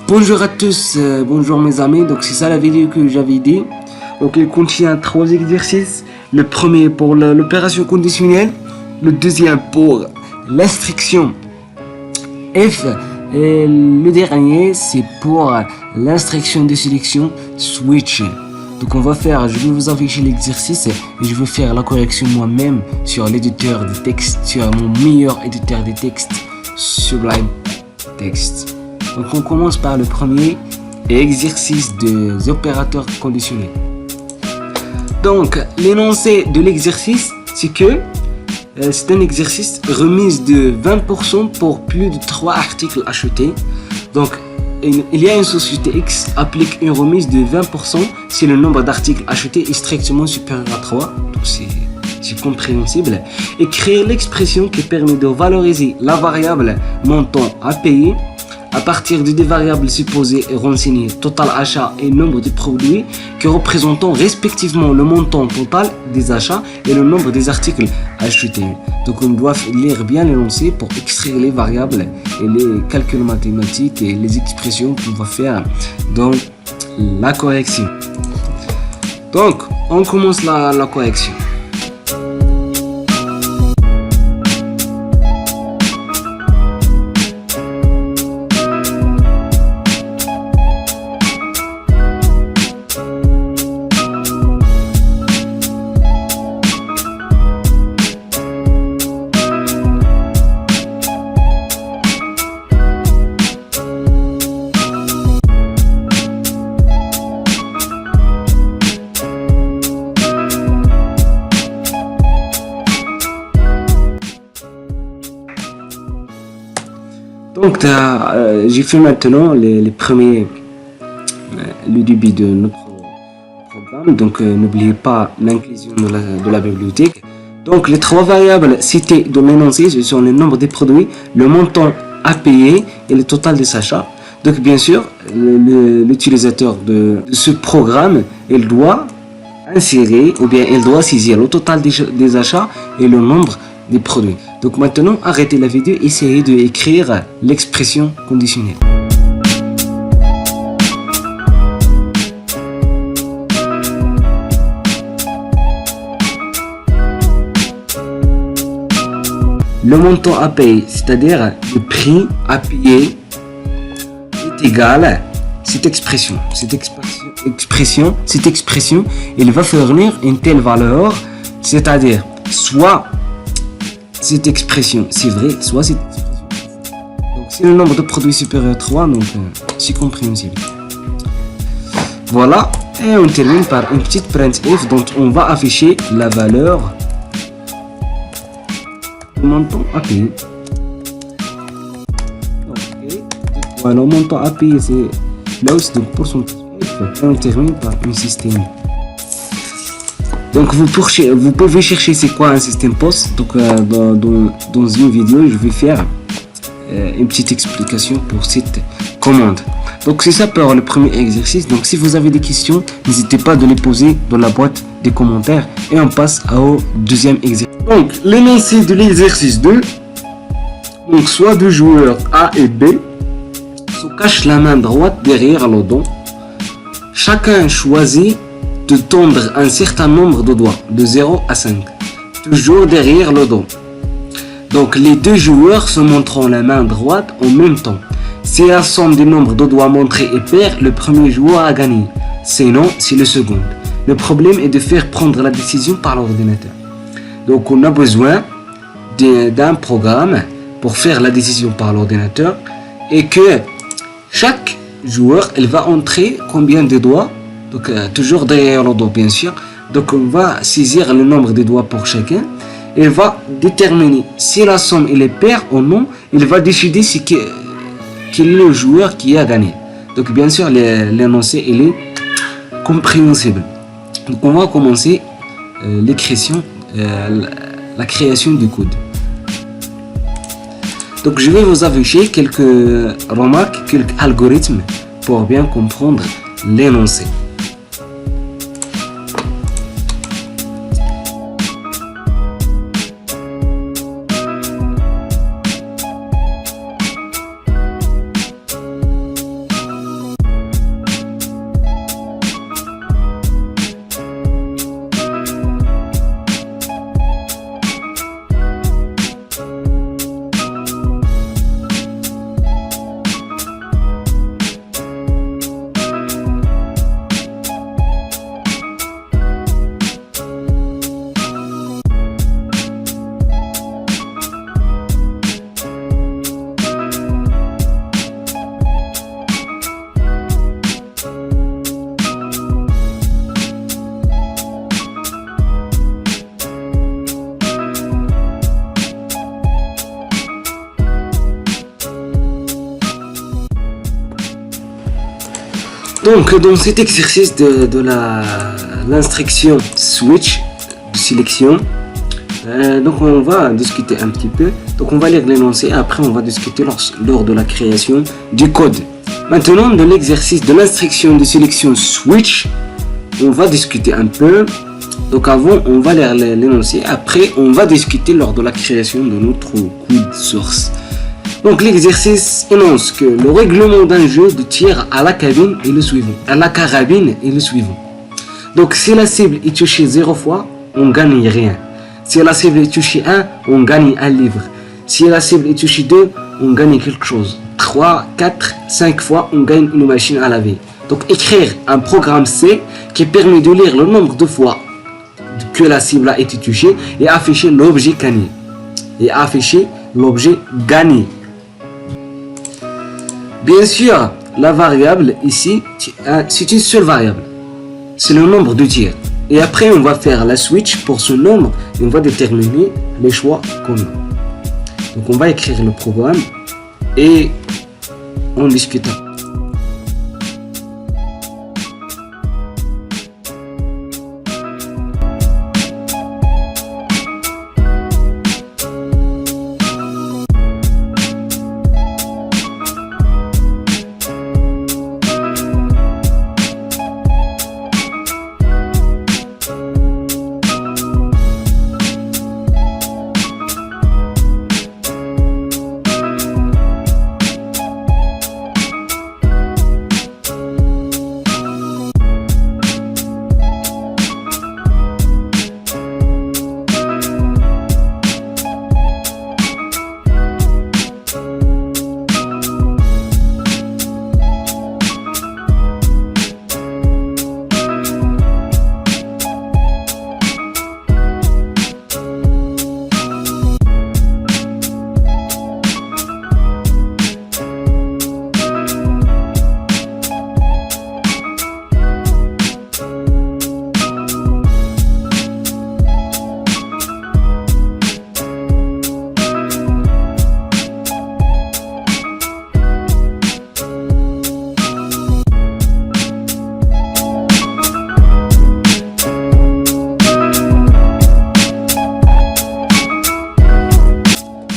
Bonjour à tous, bonjour mes amis, donc c'est ça la vidéo que j'avais dit. Donc il contient 3 exercices. Le premier pour l'opération conditionnelle, le deuxième pour l'instruction F et le dernier c'est pour l'instruction de sélection switch. Donc on va faire, je vais vous afficher l'exercice et je vais faire la correction moi-même sur l'éditeur de texte, sur mon meilleur éditeur de texte, Sublime Text. Donc on commence par le premier exercice des opérateurs conditionnels. Donc l'énoncé de l'exercice, c'est que c'est un exercice remise de 20% pour plus de 3 articles achetés. Donc il y a une société X applique une remise de 20% si le nombre d'articles achetés est strictement supérieur à 3. Donc c'est compréhensible. Et créer l'expression qui permet de valoriser la variable montant à payer à partir de deux variables supposées et renseignées total achat et nombre de produits qui représentent respectivement le montant total des achats et le nombre des articles achetés. Donc on doit lire bien l'énoncé pour extraire les variables et les calculs mathématiques et les expressions qu'on va faire dans la correction. Donc on commence la correction. Donc j'ai fait maintenant les premiers, le début de notre programme. Donc n'oubliez pas l'inclusion de la bibliothèque. Donc les 3 variables citées dans l'énoncé, ce sont le nombre des produits, le montant à payer et le total des achats. Donc bien sûr, l'utilisateur de ce programme, il doit insérer ou bien il doit saisir le total des achats et le nombre des produits. Donc maintenant, arrêtez la vidéo, essayez d'écrire l'expression conditionnelle. Le montant à payer, c'est-à-dire le prix à payer, est égal à cette expression. Cette expression, il va fournir une telle valeur, c'est-à-dire soit cette expression c'est vrai, soit cette expression. Donc si le nombre de produits supérieur à 3, donc c'est compréhensible. Voilà, et on termine par une petite printf dont on va afficher la valeur du montant à payer. Okay. Voilà, le montant à payer c'est la hausse de pourcentage et on termine par un système. Donc vous pouvez chercher c'est quoi un système POS. Donc dans une vidéo je vais faire une petite explication pour cette commande. Donc c'est ça pour le premier exercice. Donc si vous avez des questions, n'hésitez pas de les poser dans la boîte des commentaires et on passe au deuxième exercice. Donc l'énoncé de l'exercice 2, donc soit deux joueurs A et B se cachent la main droite derrière le dos. Chacun choisit de tendre un certain nombre de doigts, de 0 à 5, toujours derrière le dos. Donc les deux joueurs se montreront la main droite en même temps. Si la somme des nombres de doigts montrés est paire, le premier joueur a gagné. Sinon, c'est le second. Le problème est de faire prendre la décision par l'ordinateur. Donc on a besoin d'un programme pour faire la décision par l'ordinateur et que chaque joueur, il va entrer combien de doigts. Donc toujours derrière le dos bien sûr. Donc on va saisir le nombre de doigts pour chacun. Il va déterminer si la somme est paire ou non. Il va décider quel est le joueur qui a gagné. Donc bien sûr l'énoncé il est compréhensible. Donc on va commencer la création du code. Donc je vais vous afficher quelques remarques, quelques algorithmes pour bien comprendre l'énoncé. Donc, dans cet exercice de l'instruction switch de sélection, donc on va discuter un petit peu. Donc on va lire l'énoncé, après on va discuter lors de la création du code. Maintenant, dans l'exercice de l'instruction de sélection switch, on va discuter un peu. Donc avant, on va lire l'énoncé, après on va discuter lors de la création de notre code source. Donc l'exercice énonce que le règlement d'un jeu de tir à la carabine est le suivant. Donc si la cible est touchée 0 fois, on gagne rien. Si la cible est touchée 1, on gagne un livre. Si la cible est touchée 2, on gagne quelque chose. 3, 4, 5 fois, on gagne une machine à laver. Donc écrire un programme C qui permet de lire le nombre de fois que la cible a été touchée et afficher l'objet gagné. Bien sûr, la variable ici, c'est une seule variable. C'est le nombre de tirs. Et après, on va faire la switch pour ce nombre et on va déterminer les choix qu'on a. Donc, on va écrire le programme et on discute.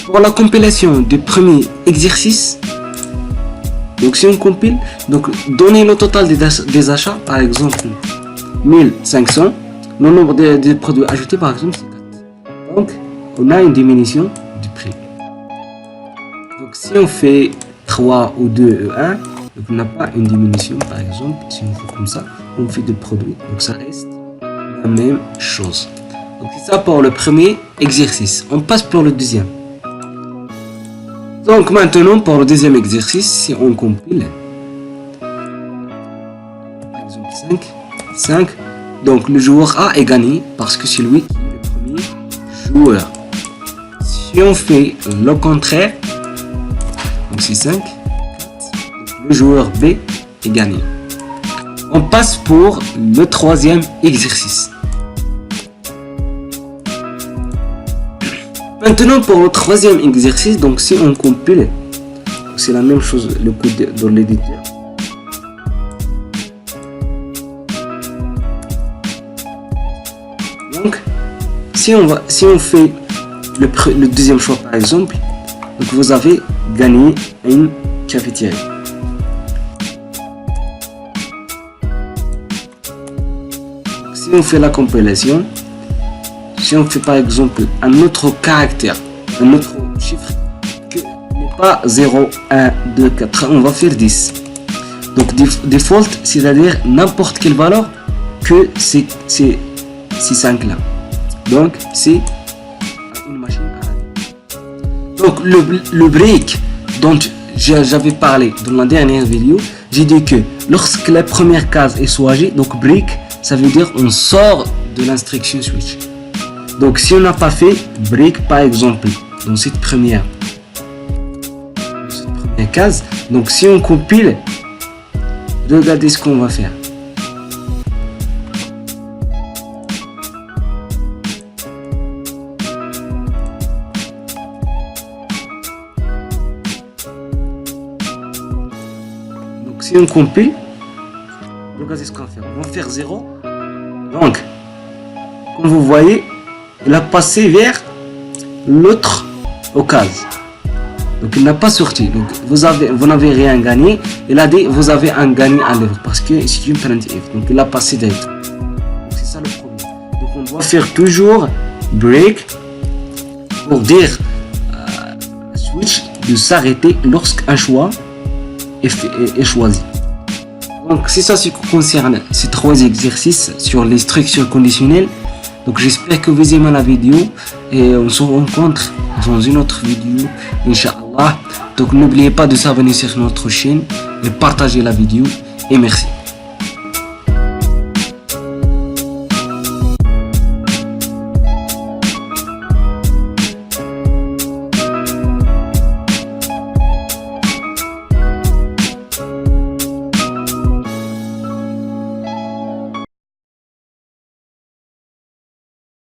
Pour la compilation du premier exercice, donc si on compile, donc donner le total des achats, par exemple 1500, le nombre de produits achetés par exemple c'est 4. Donc on a une diminution du prix. Donc si on fait 3 ou 2 et 1, donc on n'a pas une diminution par exemple. Si on fait comme ça, on fait des produits, donc ça reste la même chose. Donc c'est ça pour le premier exercice. On passe pour le deuxième. Donc maintenant pour le deuxième exercice, si on compile, par exemple 5, donc le joueur A est gagné parce que c'est lui qui est le premier joueur. Si on fait le contraire, donc c'est 5, 4, le joueur B est gagné. On passe pour le troisième exercice. Maintenant pour le troisième exercice, donc si on compile, c'est la même chose le code dans l'éditeur. Donc si on fait le deuxième choix par exemple, donc vous avez gagné une cafetière. Si on fait la compilation, si on fait par exemple un autre caractère, un autre chiffre qui n'est pas 0, 1, 2, 4, on va faire 10. Donc default, c'est-à-dire n'importe quelle valeur que ces 5 là. Donc c'est une machine à laver. Donc le break dont j'avais parlé dans la dernière vidéo, j'ai dit que lorsque la première case est choisie, donc break, ça veut dire on sort de l'instruction switch. Donc si on n'a pas fait break par exemple dans cette première case, donc si on compile, regardez ce qu'on va faire. Donc si on compile, regardez ce qu'on va faire. On va faire 0. Donc, comme vous voyez, il a passé vers l'autre occasion. Donc, il n'a pas sorti. Donc, vous n'avez rien gagné. Il a dit, vous avez un gagné à l'œuvre parce que c'est une print if. Donc, il a passé direct. Donc, c'est ça le problème. Donc, on doit faire toujours break pour dire switch de s'arrêter lorsqu'un choix est choisi. Donc, c'est ça ce qui concerne ces 3 exercices sur les structures conditionnelles. Donc, j'espère que vous aimez la vidéo et on se rencontre dans une autre vidéo, Inch'Allah. Donc, n'oubliez pas de s'abonner sur notre chaîne et partager la vidéo et merci.